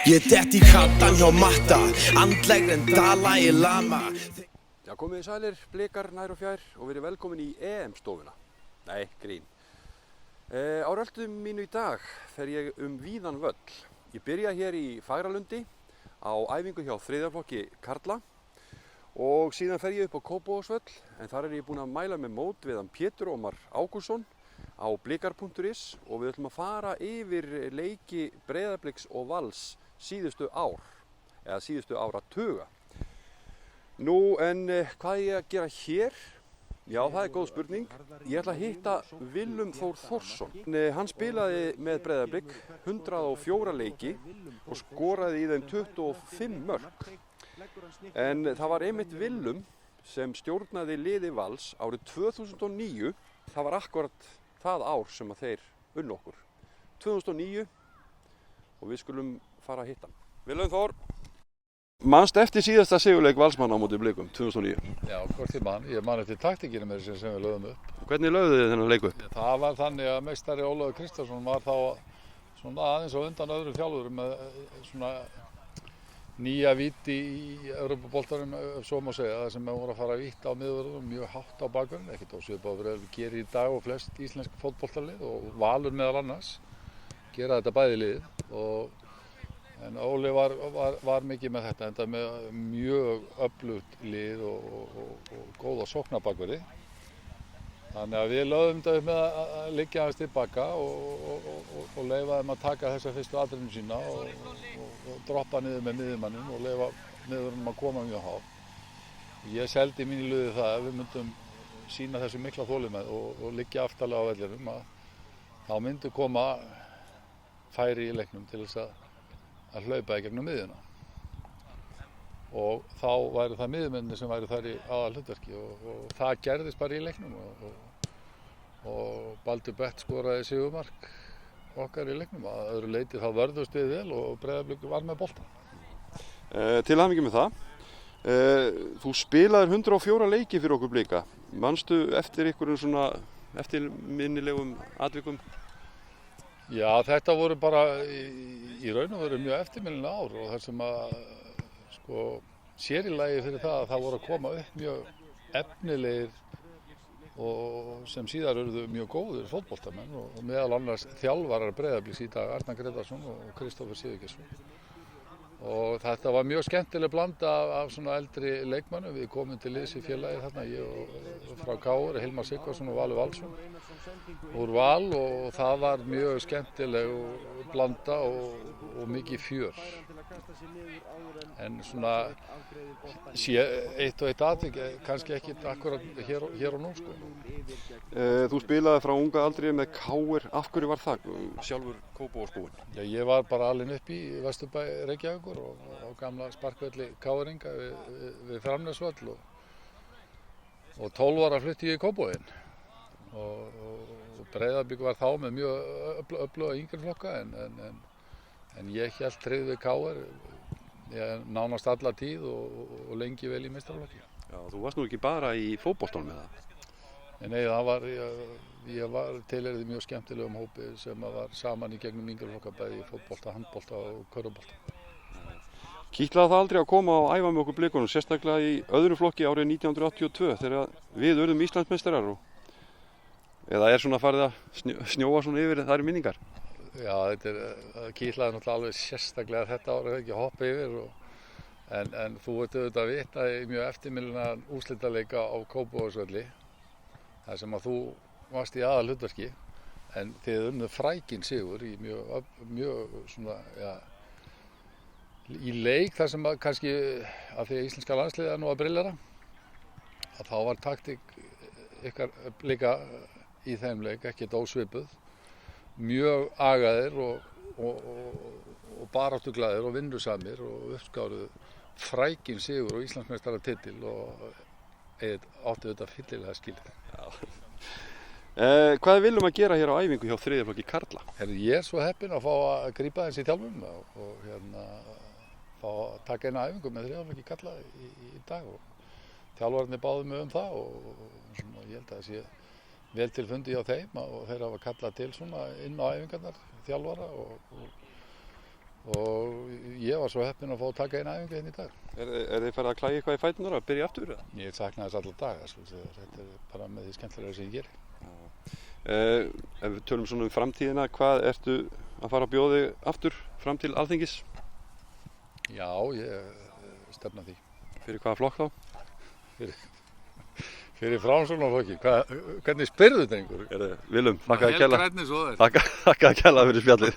Ég dett í kattan hjá matta, andlegri en Dalai Lama. Já, komið þið sælir, blikar nær og fjær og verið velkomin í EM-stofuna. Nei, grín. Á röltum mínu í dag fer ég víðan völl. Ég byrja hér í Fagralundi á æfingu hjá þriðjaflokki karla og síðan fer ég upp á Kópavogsvöll en þar ég búinn að mæla með mót við hann Pétur Ómar Ágústsson á blikar.is og við ætlum að fara yfir leiki Breiðabliks og Vals síðustu ár, eða síðustu áratuga. Nú, en hvað ég að gera hér? Já, það er góð spurning. Ég ætla að hitta Willum Þór Þórsson. Hann spilaði með Breiðablik 104 leiki og skoraði í þeim 25 mörk. En það var einmitt Willum sem stjórnaði liði Vals árið 2009. Það var akkurat það ár sem að þeir unnu okkur. 2009 og við skulum fara að hitta hann. Willum Þór, manst eftir síðasta sigurleik Valsmanna á móti Blikum 2009? Já, hvort ég man eftir taktíkinu með þessu sem við lögðum upp. Hvernig lögðu þið þennan leiku upp? Það var þannig að meistari Ólafur Kristjánsson var þá svona aðeins á undan öðrum þjálfurum með svona nýja víti í Evrópuboltanum, ef svo má segja, það sem voru að fara að víta á miðvörðunum mjög hátt á bakvörðunum, ekkert ósvipað við gerir í dag og flest íslensk fótboltalið og Valur meðal annars gera þetta bæði lið en Óli var mikið með þetta, enda með mjög öflugt lið og góða sóknarbakverði. Þannig að við lögðum þetta upp með að liggja aðeins tilbaka og leyfa þeim að taka þessa fyrstu atriðinu sína og droppa niður með miðjumanninn og leyfa miðjumannum að koma mjög hátt. Ég seldi mín í liði það að við myndum sýna þessu mikla þolinmæði og liggja aftarlega á vellinum að þá myndu koma færi í leiknum til þess að hlaupa í gegnum miðjuna. Og þá væru það miðjumennir sem væru þar í aðalhlutverki og það gerðist bara í leiknum og Baldur Bett skoraði sigurmark okkar í leiknum. Að öðru leyti þá vörðust við vel og Breiðablik var með boltann. Til hamingju með það. Þú spilaðir 104 leiki fyrir okkur Blika. Manstu eftir einhverjum svona eftirminnilegum atvikum? Já, þetta voru bara í raun og veru mjög eftirminnileg ár og þar sem að sér í lagi fyrir það að það voru að koma upp mjög efnilegir og sem síðar urðu mjög góðir fótboltamenn og meðal annars þjálfarar Breiðabliks í dag, Arnar Grétarsson og Kristófer Sigurgeirsson. Og þetta var mjög skemmtileg blanda af svona eldri leikmönnum. Við komum til liðs í félagið þarna, ég frá KR, Hilmar Sigvarsson og Valur Valsson úr Val og það var mjög skemmtileg blanda og mikið fjör. En svona eitt og eitt atvik, kannski ekki akkurat hér og nú sko. Þú spilaði frá unga aldri með KR, af hverju var það sjálfur Kópavogsbúinn? Já, ég var bara alinn upp í Vesturbæ Reykjavíkur og á gamla sparkvelli KR-inga við Framnesvöll og 12 ára flutti ég í Kópavoginn og Breiðablik var þá með mjög öfluga yngri flokka en ég hélt tryggð við KR nánast alla tíð og lengi vel í meistaraflokki. Já, þú varst nú ekki bara í fótboltanum með það? Nei, ég var tilheyrði mjög skemmtilegum hópi sem var saman í gegnum yngri flokka bæði í fótbolta, handbolta og körfubolta. Kitlaði það aldrei að koma og æfa með okkur Blikunum, sérstaklega í öðrum flokki árið 1982 þegar við urðum Íslandsmeistarar eða svona farið að snjóa svona yfir þær minningar? Já, það kitlaði náttúrulega alveg sérstaklega þetta árið ekki að hoppa yfir en þú ert auðvitað að vita í mjög eftirminnilegan úrslitaleika á Kópavogsvelli þar sem að þú varst í aðalhlutverki en þið unnuð frækinn sigur í mjög svona, já, í leik þar sem að kannski af því að íslenska landsliðið er nú að brillera að þá var taktík ykkar Blika í þeim leik ekkert ósvipuð. Mjög agaðir og baráttuglaðir og vinnusamir og uppskáruðu frækinn sigur og Íslandsmeistaratitil og áttu þetta fyllilega skilið. Hvað er Willum að gera hér á æfingu hjá þriðjaflokki karla? Ég er svo heppinn að fá að grípa þessi í þjálfun og fá að taka eina æfingu með þriðjaflokki karla í dag og þjálfararnir báðu mig það og ég held að það sé vel til fundi hjá þeim og þeir hafa kallað til svona inn á æfingarnar þjálfara og ég var svo heppinn að fá að taka eina æfingu hérna í dag. Er þið farið að klæja eitthvað í fætunar og byrja aftur? Ég sakna þess alla daga, sko. Þetta er bara með því skemmtilega sem ég geri. Ef við tölum svona framtíðina, hvað ertu að fara að bjóði aftur fram til Alþingis? Já, ég stefna því. Fyrir hvaða flokk þá? Fyrir Framsóknarflokki. Hvernig spyrðu þetta einhver? Willum, þakka að kella. Helt grænni svo þér. Þakka að kella fyrir spjallið.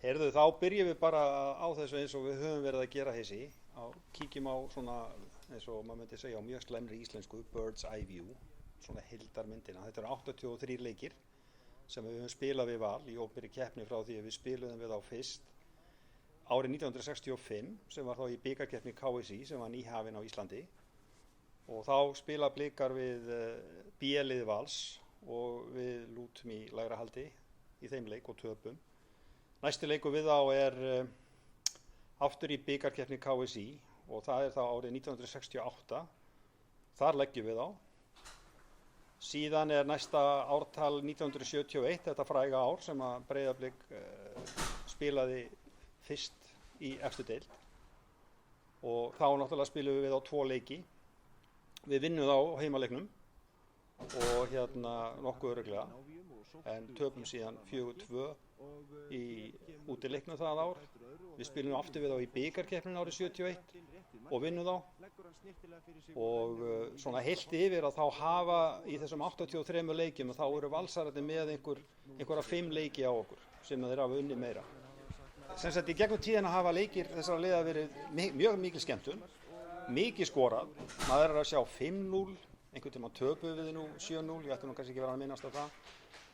Heyrðu, þá byrjum við bara á þessu eins og við höfum verið að gera þessi. Kíkjum á svona, eins og maður myndi segja á mjög slæmri íslensku, bird's eye view, svona heildarmyndina. Þetta eru 83 leikir sem við höfum spilað við Val í opinberri keppni frá því að við spiluðum við á fyrst árið 1965 sem var þá í bikarkeppni KSÍ sem var nýhafin á Íslandi og þá spila Blikar við B-lið Vals og við lútum í lægra haldi í þeim leik og töpum. Næsti leikur við þá er aftur í bikarkeppni KSÍ og það er þá árið 1968. Þar leggjum við á. Síðan er næsta ártal 1971, þetta fræga ár sem að Breiðablik spilaði fyrst í efstu deild og þá náttúrulega spilum við á 2 leiki. Við vinnum þá á heimaleiknum og nokkuð örugglega en töpum síðan 4-2 í útileiknum það ár. Við spilum aftur við þá í bikarkeppnin árið 71 og vinnum þá og svona heilt yfir að þá hafa í þessum 83 leikjum þá eru valsararnir með einhverja 5 leiki á okkur sem þeir hafa unnið meira. Sem sagt í gegnum tíðina hafa leikir þessara liða verið mjög mikil skemmtun, mikið skorað, maður er að sjá 5-0, einhvern tíma töpuð við nú 7-0, ég ætti nú kannski ekki verið að minnast á það,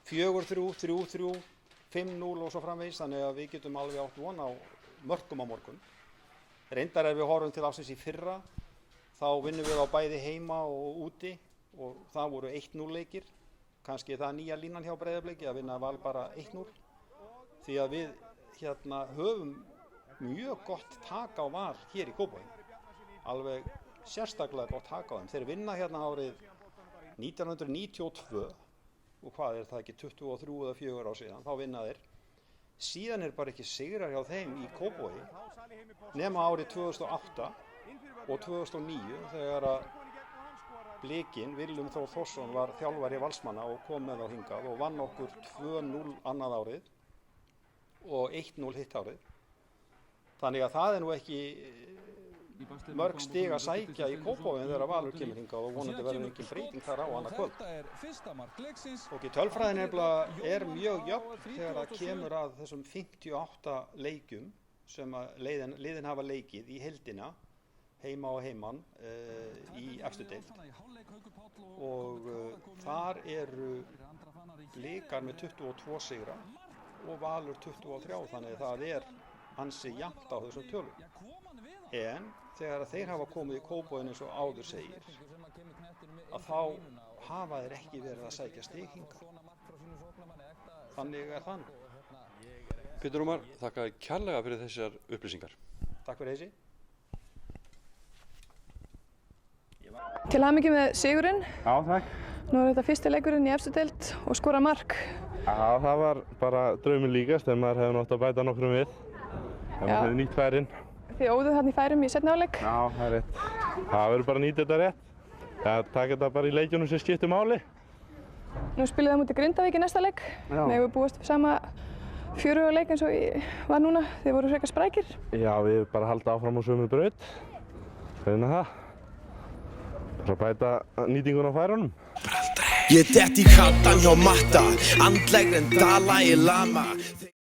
4-3, 3-3, 5-0 og svo framvegis, þannig að við getum alveg átt von á mörkum á morgun. Reyndar ef við horfum til ársins í fyrra, þá vinnum við á bæði heima og úti og það voru 1-0 leikir, kannski það nýja línan hjá Breiðabliki að vinna Val bara 1-0, því að við höfum mjög gott tak á Val hér í Kópavogi, alveg sérstaklega gott tak á þeim. Þeir vinna hérna árið 1992 og hvað er það ekki 23 eða 4 ár síðan, þá vinna þeir. Síðan er bara ekki sigrar hjá þeim í Kópavogi nema árið 2008 og 2009 þegar að Blikinn, Willum Þór Þórsson var þjálfari Valsmanna og kom með þá hingað og vann okkur 2-0 annað árið og 1-0 hitt árið. Þannig að það er nú ekki mörg stig að sækja í Kópavogi þegar Valur kemur hingað og vonandi verður engin breyting þar á annað kvöld. Og tölfræðin er mjög jöfn þegar það kemur að þessum 58 leikjum sem að liðin hafa leikið í heildina, heima og heiman í efstu deild. Og þar eru Blikar með 22 sigra og Valur 23, þannig að það er ansi jafnt á þessum tölum. En þegar þeir hafa komið í Kópavoginn eins og áður segir, að þá hafa þeir ekki verið að sækja stig hingað. Þannig er það nú. Pétur Ómar, þakka kærlega fyrir þessar upplýsingar. Takk fyrir þessi. Til hamingju með sigurinn. Já, takk. Nú er þetta fyrsti leikurinn í efstu deild og skora mark. Já, það var bara drauminn líkast en maður hefði nátt að bæta nokkrum við. Það var nýtt færin. Þið óðuð þarna í færum í seinni hálfleik. Já, það er rétt. Það verður bara að nýta þetta rétt. Það taka þetta bara í leikjunum sem skiptir máli. Nú spilið það mútið Grindavík í næsta leik. Megum við búast við sama fjöruga leik eins og var núna. Þið voru frekar sprækir. Já, við bara halda áfram á sömu braut. Reyna það. Bara bæta nýtinguna á færunum. Ég dett í kattan hjá matta, andlegri en Dalai Lama.